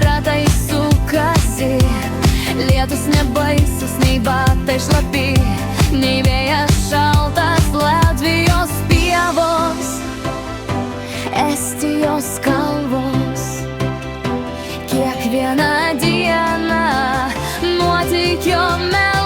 ratai sukasi, lietus nebaisus, nei batai šlapi, nei vėjas šaltas Latvijos pievos, Estijos kalvos. Kiekvieną dieną nuotykio melodija.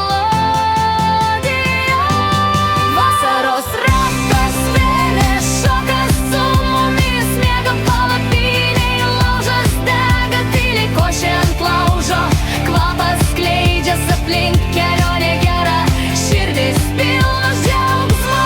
Vasaros ratas vėlė šokas su mumis, miegam palapinėj, laužas dega, tyliai košė ant laužo, kvapas skleidžias aplink, kelionė gera, širdis pilnos džiaugsmo.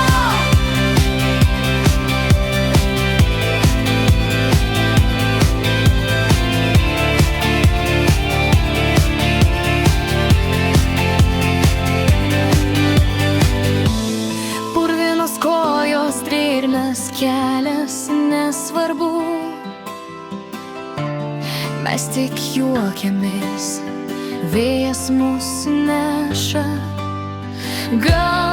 Purvinos kojos, drėgnas kelias, nesvarbu, mes tik juokiamės, vėjas mus neša. Gal